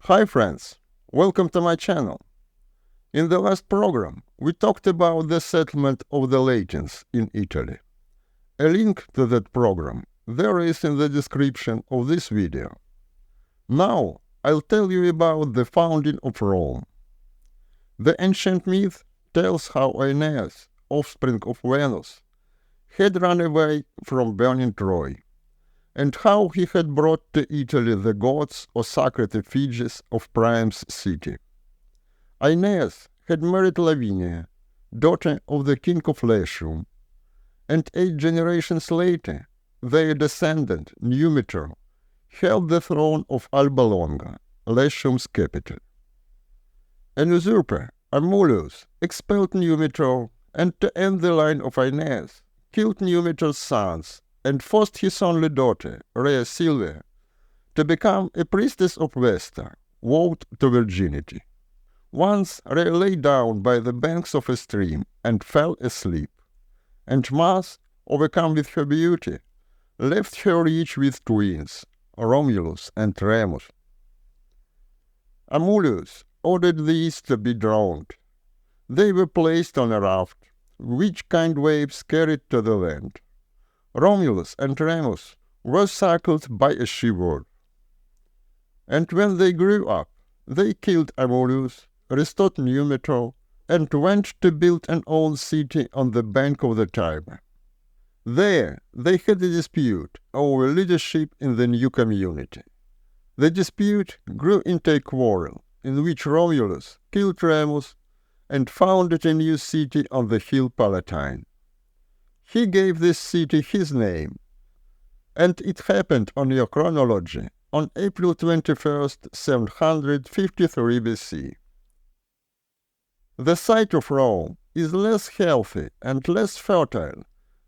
Hi friends, welcome to my channel. In the last program, we talked about the settlement of the Latins in Italy. A link to that program there is in the description of this video. Now, I'll tell you about the founding of Rome. The ancient myth tells how Aeneas, offspring of Venus, had run away from burning Troy, and how he had brought to Italy the gods or sacred effigies of Priam's city. Aeneas had married Lavinia, daughter of the king of Latium, and 8 generations later, their descendant, Numitor, held the throne of Alba Longa, Latium's capital. An usurper, Amulius, expelled Numitor, and to end the line of Aeneas, killed Numitor's sons and forced his only daughter, Rhea Silvia, to become a priestess of Vesta, vowed to virginity. Once Rhea lay down by the banks of a stream and fell asleep, and Mars, overcome with her beauty, left her rich with twins, Romulus and Remus. Amulius ordered these to be drowned. They were placed on a raft, which kind waves carried to the land. Romulus and Remus were suckled by a she-wolf. And when they grew up, they killed Amulius, restored Numitor, and went to build an old city on the bank of the Tiber. There they had a dispute over leadership in the new community. The dispute grew into a quarrel, in which Romulus killed Remus and founded a new city on the hill Palatine. He gave this city his name, and it happened on your chronology on April 21st, 753 BC. The site of Rome is less healthy and less fertile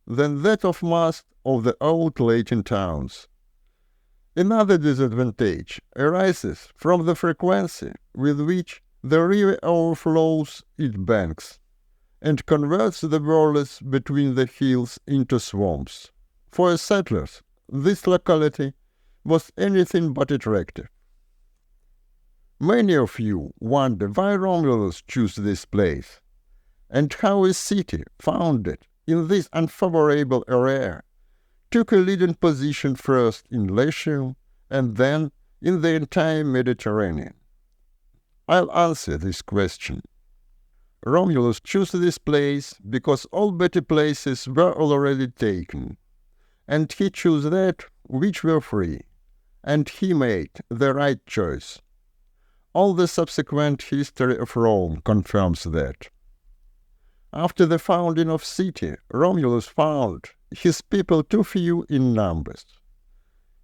than that of most of the old Latin towns. Another disadvantage arises from the frequency with which the river overflows its banks and converts the valleys between the hills into swamps. For settlers, this locality was anything but attractive. Many of you wonder why Romulus chose this place, and how a city founded in this unfavorable area took a leading position first in Latium and then in the entire Mediterranean. I'll answer this question. Romulus chose this place because all better places were already taken, and he chose that which were free, and he made the right choice. All the subsequent history of Rome confirms that. After the founding of city, Romulus found his people too few in numbers.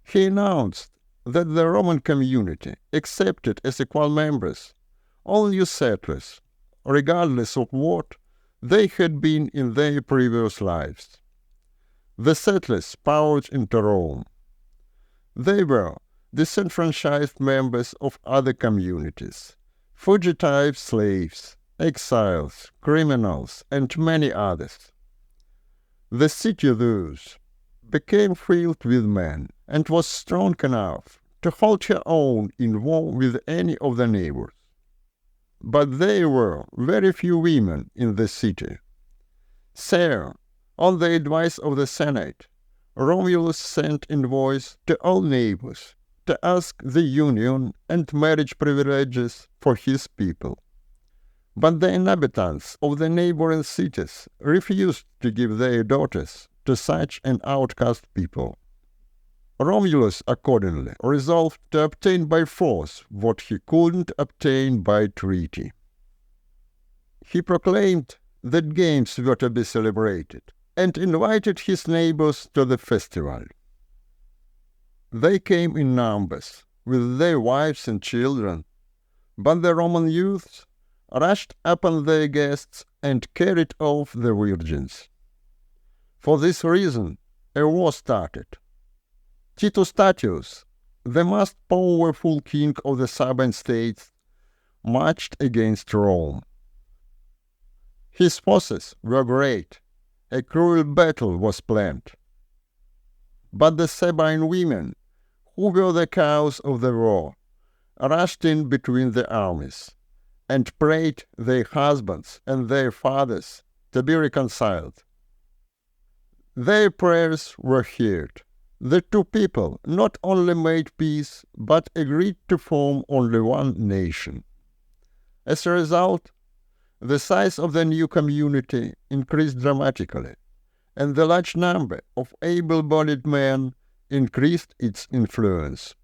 He announced that the Roman community accepted as equal members all new settlers, regardless of what they had been in their previous lives. The settlers poured into Rome. They were disenfranchised members of other communities, fugitive slaves, exiles, criminals, and many others. The city thus became filled with men and was strong enough to hold her own in war with any of the neighbors. But there were very few women in the city. So, on the advice of the Senate, Romulus sent envoys to all neighbors to ask the union and marriage privileges for his people. But the inhabitants of the neighboring cities refused to give their daughters to such an outcast people. Romulus accordingly resolved to obtain by force what he couldn't obtain by treaty. He proclaimed that games were to be celebrated and invited his neighbors to the festival. They came in numbers, with their wives and children, but the Roman youths rushed upon their guests and carried off the virgins. For this reason, a war started. Titus Statius, the most powerful king of the Sabine states, marched against Rome. His forces were great. A cruel battle was planned. But the Sabine women, who were the cause of the war, rushed in between the armies and prayed their husbands and their fathers to be reconciled. Their prayers were heard. The two people not only made peace, but agreed to form only one nation. As a result, the size of the new community increased dramatically, and the large number of able-bodied men increased its influence.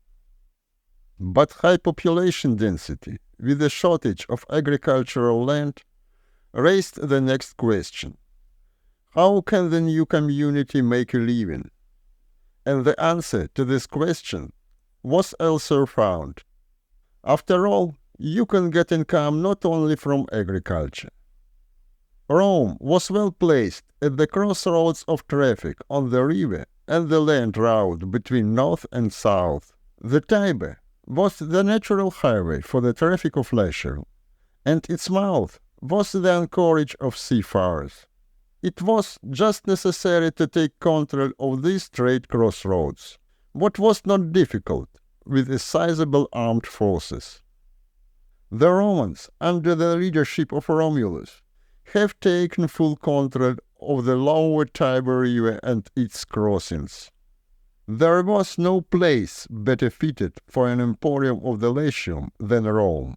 But high population density, with a shortage of agricultural land, raised the next question: how can the new community make a living? And the answer to this question was also found. After all, you can get income not only from agriculture. Rome was well placed at the crossroads of traffic on the river and the land route between north and south. The Tiber was the natural highway for the traffic of leisure, and its mouth was the anchorage of seafarers. It was just necessary to take control of these trade crossroads, what was not difficult, with a sizable armed forces. The Romans, under the leadership of Romulus, have taken full control of the lower Tiber River and its crossings. There was no place better fitted for an emporium of the Latium than Rome.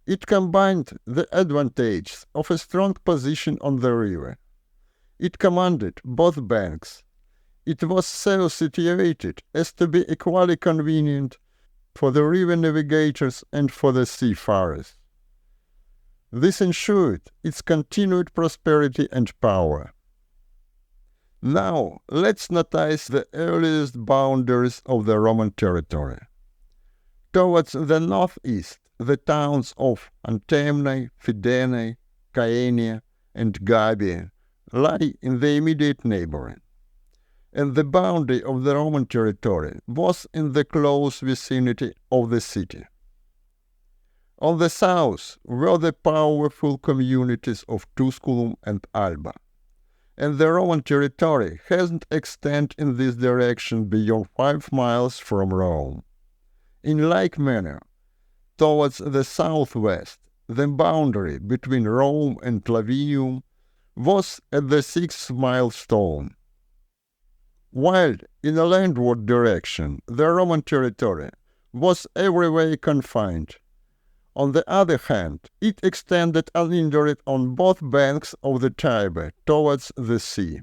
It combined the advantages of a strong position on the river. It commanded both banks. It was so situated as to be equally convenient for the river navigators and for the seafarers. This ensured its continued prosperity and power. Now, let's notice the earliest boundaries of the Roman territory. Towards the northeast, the towns of Antemnae, Fidenae, Caenia, and Gabia lie in the immediate neighboring, and the boundary of the Roman territory was in the close vicinity of the city. On the south were the powerful communities of Tusculum and Alba, and the Roman territory hasn't extended in this direction beyond 5 miles from Rome. In like manner, towards the southwest, the boundary between Rome and Lavinium was at the 6th milestone. While in a landward direction the Roman territory was every way confined, on the other hand, it extended unhindered on both banks of the Tiber towards the sea.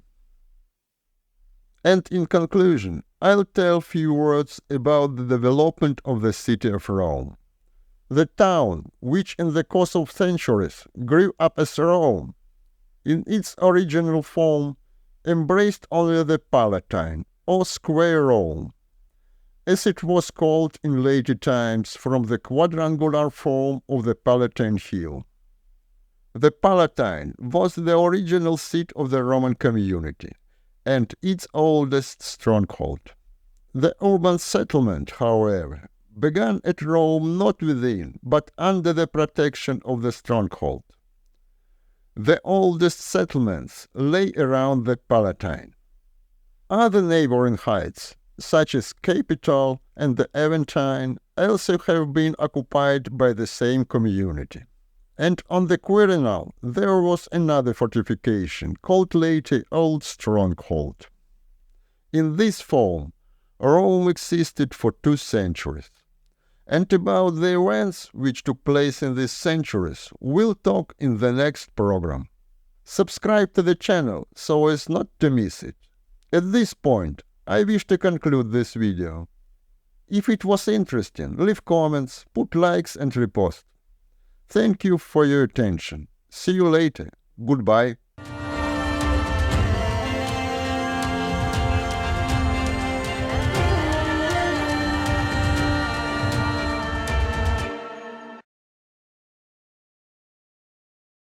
And in conclusion, I'll tell a few words about the development of the city of Rome. The town, which in the course of centuries grew up as Rome, in its original form, embraced only the Palatine, or Square Rome, as it was called in later times from the quadrangular form of the Palatine Hill. The Palatine was the original seat of the Roman community, and its oldest stronghold. The urban settlement, however, began at Rome not within, but under the protection of the stronghold. The oldest settlements lay around the Palatine. Other neighboring heights, such as Capitol and the Aventine, also have been occupied by the same community. And on the Quirinal there was another fortification, called later Old Stronghold. In this form, Rome existed for 2 centuries. And about the events which took place in these centuries, we'll talk in the next program. Subscribe to the channel so as not to miss it. At this point, I wish to conclude this video. If it was interesting, leave comments, put likes and repost. Thank you for your attention. See you later. Goodbye.